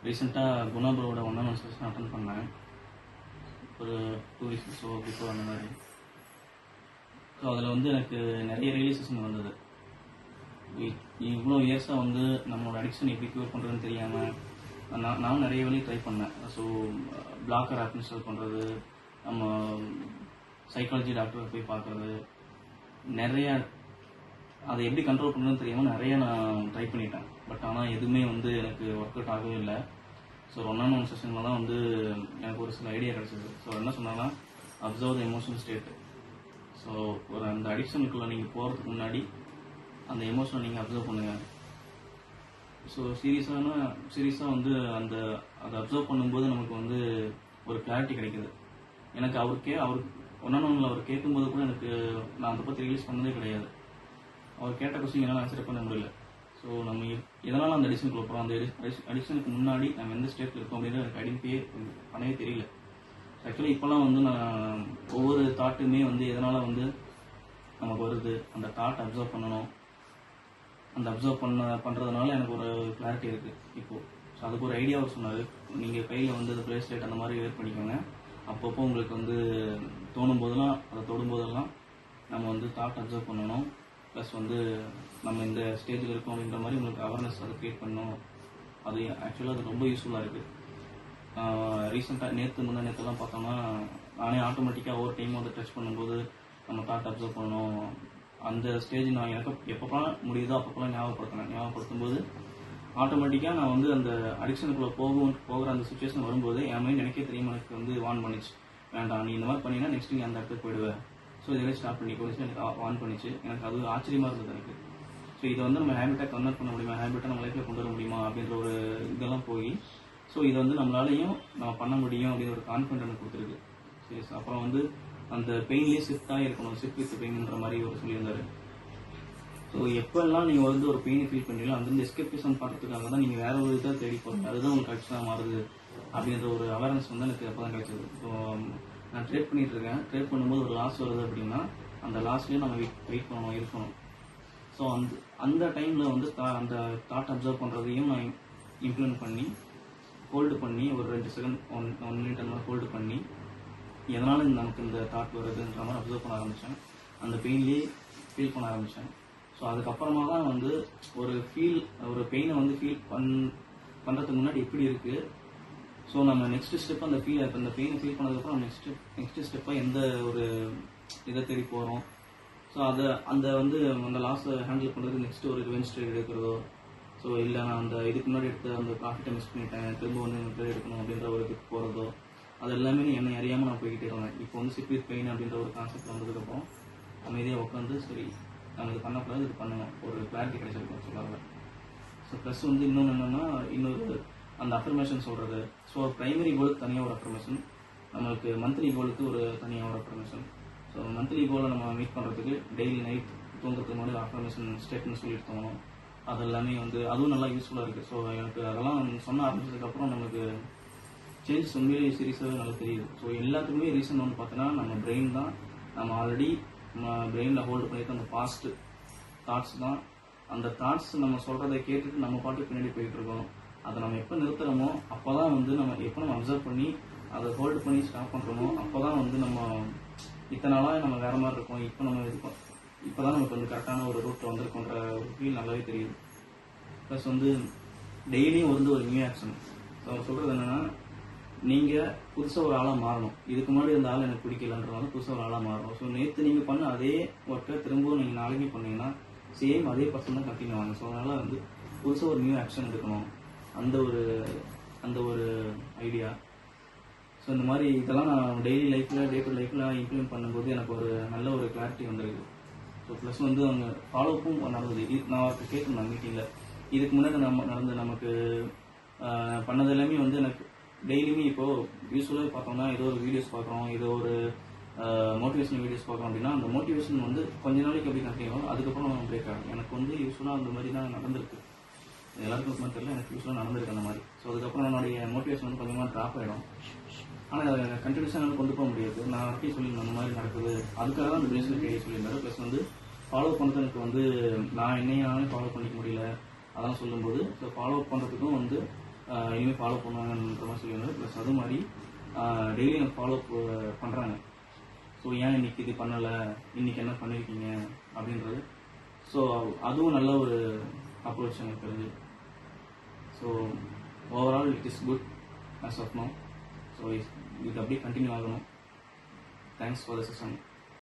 ரீசெண்டாக Guna ப்ரோவோட 1-on-1 session attend பண்ணேன். ஒரு 2 வீக்ஸ் ஸோ பிஃபோர் அந்த மாதிரி. ஸோ அதில் வந்து எனக்கு நிறைய ரியலைசேஷன் வந்தது. இவ்வளோ இயர்ஸாக வந்து நம்மளோட அடிக்ஷன் எப்படி க்யூர் பண்ணுறதுன்னு தெரியாமல் நான் நிறைய வேலையை ட்ரை பண்ணேன். ஸோ பிளாக்கர் ஆப் இன்ஸ்டால் பண்ணுறது, நம்ம சைக்காலஜி டாக்டரை போய் பார்க்குறது, நிறையா அதை எப்படி கண்ட்ரோல் பண்ணுறதுன்னு தெரியாமல் நிறைய நான் ட்ரை பண்ணிட்டேன். பட் ஆனால் எதுவுமே வந்து எனக்கு ஒர்க் அவுட் ஆகவே இல்லை. ஸோ 1-on-1 செஷனில் தான் வந்து எனக்கு ஒரு சில ஐடியா கிடச்சிது. ஸோ என்ன சொன்னாங்கன்னா, observe the emotional state. So ஒரு அந்த அடிக்ஷனுக்குள்ளே நீங்கள் போகிறதுக்கு முன்னாடி அந்த எமோஷனை நீங்கள் அப்சர்வ் பண்ணுங்கள். ஸோ சீரியஸாக வந்து அதை அப்சர்வ் பண்ணும்போது நமக்கு வந்து ஒரு கிளாரிட்டி கிடைக்குது. எனக்கு அவர் 1-on-1 அவர் கேட்கும்போது கூட எனக்கு நான் அதை பற்றி ரிலீஸ் பண்ணதே கிடையாது. அவர் கேட்ட கொஸ்டின் என்னால் ஆன்சர் பண்ண முடியல. ஸோ நம்ம எதனால் அந்த அடிக்ஷனுக்குள்ள போகிறோம், அந்த அடிக்ஷனுக்கு முன்னாடி நம்ம எந்த ஸ்டேட்டில் இருக்கோம் அப்படின்னு எனக்கு ஐடென்டிஃபையே பண்ணவே தெரியல. ஆக்சுவலாக இப்போலாம் வந்து நான் ஒவ்வொரு தாட்டுமே வந்து எதனால் வந்து நமக்கு வருது, அந்த தாட் அப்சர்வ் பண்ணணும். அந்த அப்சர்வ் பண்ணுறதுனால எனக்கு ஒரு கிளாரிட்டி இருக்குது இப்போது. ஸோ அதுக்கு ஒரு ஐடியா அவர் சொன்னார். நீங்கள் கையில் வந்து அந்த ப்ரேஸ்லெட் அந்த மாதிரி வேர் பண்ணிக்கோங்க. அப்பப்போ உங்களுக்கு வந்து தோணும் போதெல்லாம், அதை தொடும்போதெல்லாம் நம்ம வந்து தாட் அப்சர்வ் பண்ணணும். ப்ளஸ் வந்து நம்ம இந்த ஸ்டேஜில் இருக்கோம் அப்படின்ற மாதிரி உங்களுக்கு அவேர்னஸ் அதை க்ரியேட் பண்ணணும். அது ஆக்சுவலாக அது ரொம்ப யூஸ்ஃபுல்லாக இருக்குது. ரீசெண்டாக நேற்றுலாம் பார்த்தோம்னா, நானே ஆட்டோமேட்டிக்காக ஒவ்வொரு டைமும் வந்து டச் பண்ணும்போது நம்ம தாட் அப்சர்வ் பண்ணணும். அந்த ஸ்டேஜ் நான் எனக்கு எப்பப்பெல்லாம் முடியுதோ அப்பப்பெல்லாம் ஞாபகப்படுத்தும் போது ஆட்டோமேட்டிக்காக நான் வந்து அந்த அடிக்ஷனுக்குள்ளே போகிற அந்த சுச்சுவேஷன் வரும்போது என் மைண்ட் எனக்கே தெரியுமா எனக்கு வந்து வார்ன் பண்ணிச்சு, வேண்டாம் நீ இந்த மாதிரி பண்ணினா நெக்ஸ்ட் நீ அந்த இடத்துக்கு போயிடுவேன். ஸோ இதெல்லாம் ஸ்டாப் பண்ணி கொடுத்து எனக்கு வார்ன் பண்ணிச்சு. எனக்கு அது ஆச்சரியமாக இருந்தது எனக்கு. ஸோ இதை வந்து நம்ம ஹேபிட்டாக கன்வெர்ட் பண்ண முடியுமா, ஹேபிட்டாக நம்ம லைஃப்பில் கொண்டு வர முடியுமா அப்படின்ற ஒரு இதெல்லாம் போய் ஸோ இதை வந்து நம்மளாலையும் நம்ம பண்ண முடியும் அப்படின்ற ஒரு கான்ஃபிடென்ட் எனக்கு கொடுத்துருக்கு. சரி, அப்புறம் வந்து அந்த பெயின்லேயே ஷிஃப்டாக இருக்கணும், ஷிஃப்ட் வித் பெயின்ன்ற மாதிரி ஒரு சொல்லியிருந்தாரு. ஸோ எப்போல்லாம் நீங்கள் வந்து ஒரு பெயினை ஃபீல் பண்ணுறீங்களோ அந்தந்த எஸ்கேபிசம் பண்ணுறதுக்காக தான் நீங்கள் வேற ஒரு இதாக தேடி போகிறீங்க. அதுதான் உங்களுக்கு அடிக்ஷனாக மாறுது அப்படின்ற ஒரு அவேர்னஸ் வந்து எனக்கு அப்போ தான் கிடைச்சது. ஸோ நான் ட்ரேட் பண்ணிட்டு இருக்கேன். ட்ரேட் பண்ணும்போது ஒரு லாஸ் வருது அப்படின்னா அந்த லாஸ்லேயும் நம்ம வெயிட் பண்ணணும், இருக்கணும். ஸோ அந்த டைமில் வந்து அந்த தாட் அப்சர்வ் பண்ணுறதையும் நான் இம்ப்ளிமெண்ட் பண்ணி ஹோல்டு பண்ணி ஒரு 2 செகண்ட் 1 மினிட் அந்த மாதிரி ஹோல்டு பண்ணி எதனால நமக்கு இந்த தாட் வருதுன்ற மாதிரி அப்சர்வ் பண்ண ஆரம்பித்தேன். அந்த பெயின்லேயே ஃபீல் பண்ண ஆரம்பித்தேன். ஸோ அதுக்கப்புறமா தான் வந்து ஒரு பெயினை வந்து ஃபீல் பண்ணுறதுக்கு முன்னாடி எப்படி இருக்குது, ஸோ நம்ம நெக்ஸ்ட் ஸ்டெப் அந்த பெயினை ஃபீல் பண்ணதுக்கப்புறம் நெக்ஸ்ட் ஸ்டெப்பாக எந்த ஒரு இதை தேடி போகிறோம். ஸோ அந்த லாஸை ஹேண்டில் பண்ணுறது நெக்ஸ்ட் ஒரு ரிவெஞ்ச் ட்ரேட் எடுக்கிறதோ, ஸோ இல்லை நான் இதுக்கு முன்னாடி எடுத்த அந்த ப்ராஃபிட்டை மிஸ் பண்ணிட்டேன், திரும்ப வந்து ட்ரேட் எடுக்கணும் அப்படின்ற ஒரு இதுக்கு போகிறதோ, அது எல்லாமே என்னை அறியாமல் நான் போய்கிட்டே இருந்தேன். இப்போ வந்து சிட் வித் பெயின் அப்படின்ற ஒரு கான்செப்ட் வந்ததுக்கப்புறம் அமைதியாக உட்காந்து சரி நம்ம இது பண்ணக்கூடாது, இது பண்ணணும், ஒரு கிளாரிட்டி கிடைச்சிருக்கும் சொல்லாங்க. ஸோ ப்ளஸ் வந்து இன்னொன்று என்னென்னா, அந்த அஃபர்மேஷன் சொல்கிறது. ஸோ ப்ரைமரி கோலுக்கு தனியாக ஒரு அஃபர்மேஷன், நம்மளுக்கு மந்த்லி கோலுக்கு ஒரு தனியாக ஒரு அஃபர்மேஷன். ஸோ மந்த்லி கோலை நம்ம மீட் பண்ணுறதுக்கு டெய்லி நைட் தூங்குறதுக்கு முன்னாடி அஃபர்மேஷன் ஸ்டேட்மெண்ட் சொல்லிட்டு தோணும். அது எல்லாமே வந்து அதுவும் நல்லா யூஸ்ஃபுல்லாக இருக்குது. ஸோ எனக்கு அதெல்லாம் சொன்ன ஆரம்பிச்சதுக்கப்புறம் நமக்கு சேஞ்சஸ் உண்மையிலேயே சீரியஸாகவே நல்லா தெரியுது. ஸோ எல்லாத்துக்குமே ரீசன் வந்து பார்த்தோன்னா நம்ம பிரெயின் தான். நம்ம ஆல்ரெடி நம்ம பிரெயினில் ஹோல்டு பண்ணியிருக்க அந்த பாஸ்ட் தாட்ஸ் தான். அந்த தாட்ஸ் நம்ம சொல்கிறத கேட்டுட்டு நம்ம பாட்டுக்கு பின்னாடி போயிட்டுருக்கோம். அதை நம்ம எப்போ நிறுத்துகிறோமோ அப்போ தான் வந்து நம்ம அப்சர்வ் பண்ணி அதை ஹோல்டு பண்ணி ஸ்டாப் பண்ணுறோமோ அப்போ தான் வந்து நம்ம இத்தனை நாளாக நம்ம வேறு மாதிரி இருக்கோம், இப்போ தான் நமக்கு வந்து கரெக்டான ஒரு ரூட்டில் வந்திருக்கோன்ற ஒரு ஃபீல் நல்லாவே தெரியுது. ப்ளஸ் வந்து டெய்லியும் வந்து ஒரு நியூ ஆக்ஷன். ஸோ அவர் சொல்கிறது என்னென்னா, நீங்கள் புதுசாக ஒரு ஆளாக மாறணும். இதுக்கு முன்னாடி இருந்த ஆள் எனக்கு பிடிக்கலன்றனால புதுசாக ஒரு ஆளாக மாறணும். ஸோ நேற்று நீங்கள் பண்ண அதே ஒர்க்கை திரும்பவும் நீங்கள் நாளைக்கு பண்ணீங்கன்னா சேம் அதே பர்சன் தான் கண்டினியூ ஆகும். ஸோ அதனால் வந்து புதுசாக ஒரு நியூ ஆக்ஷன் எடுக்கணும், அந்த ஒரு ஐடியா. ஸோ இந்த மாதிரி இதெல்லாம் நான் டெய்லி லைஃப்பில் டே டு லைஃப்பில் இம்ப்ளிமெண்ட் பண்ணும்போது எனக்கு ஒரு நல்ல ஒரு கிளாரிட்டி வந்துருக்கு. ஸோ ப்ளஸ் வந்து அவங்க ஃபாலோப்பும் நடந்தது. நான் அவருக்கு கேட்கணும் மீட்டிங்கில், இதுக்கு முன்னாடி நமக்கு பண்ணது எல்லாமே வந்து எனக்கு டெய்லியுமே இப்போது யூஸ்ஃபுல்லாக பார்த்தோம்னா ஏதோ ஒரு வீடியோஸ் பார்க்குறோம், ஏதோ ஒரு மோட்டிவேஷனல் வீடியோஸ் பார்க்குறோம் அப்படின்னா அந்த மோட்டிவேஷன் வந்து கொஞ்ச நாளைக்கு அப்படி கண்டினியூ ஆகும், அதுக்கப்புறம் நம்ம பிரேக் ஆகும். எனக்கு வந்து யூஸ்ஃபுல்லாக அந்த மாதிரி தான் நடந்திருக்கு. எல்லாருக்கும் சும்மா தெரியல, எனக்கு யூஸ்ஃபுல்லாக நடந்திருக்கு அந்த மாதிரி. ஸோ அதுக்கப்புறம் என்னுடைய மோட்டிவேஷன் வந்து கொஞ்சமாக ட்ராப் ஆகிடும். ஆனால் அதை கண்டினியூஸாக என்னால் கொண்டு போக முடியாது. நான் அப்படியே சொல்லியிருந்தேன் அந்த மாதிரி நடக்குது, அதுக்காக தான் அந்த பேஸில் கேள்வி சொல்லியிருந்தாரு. ப்ளஸ் வந்து ஃபாலோ பண்ணுறது எனக்கு வந்து நான் என்னையாலும் ஃபாலோ பண்ணிக்க முடியல, அதான் சொல்லும்போது ஸோ ஃபாலோ பண்ணுறதுக்கும் வந்து இனிமேல் ஃபாலோ பண்ணுவாங்கன்ற மாதிரி சொல்லியிருந்தாரு. ப்ளஸ் அது மாதிரி டெய்லி எனக்கு ஃபாலோ பண்ணுறாங்க. ஸோ ஏன் இன்னைக்கு இது பண்ணலை, இன்னைக்கு என்ன பண்ணியிருக்கீங்க அப்படின்றது. ஸோ அதுவும் நல்ல ஒரு அப்ரோச் எனக்கு தெரிஞ்சு. So overall it is good as of now. So இது அப்படியே கண்டினியூ ஆகணும். Thanks for the session.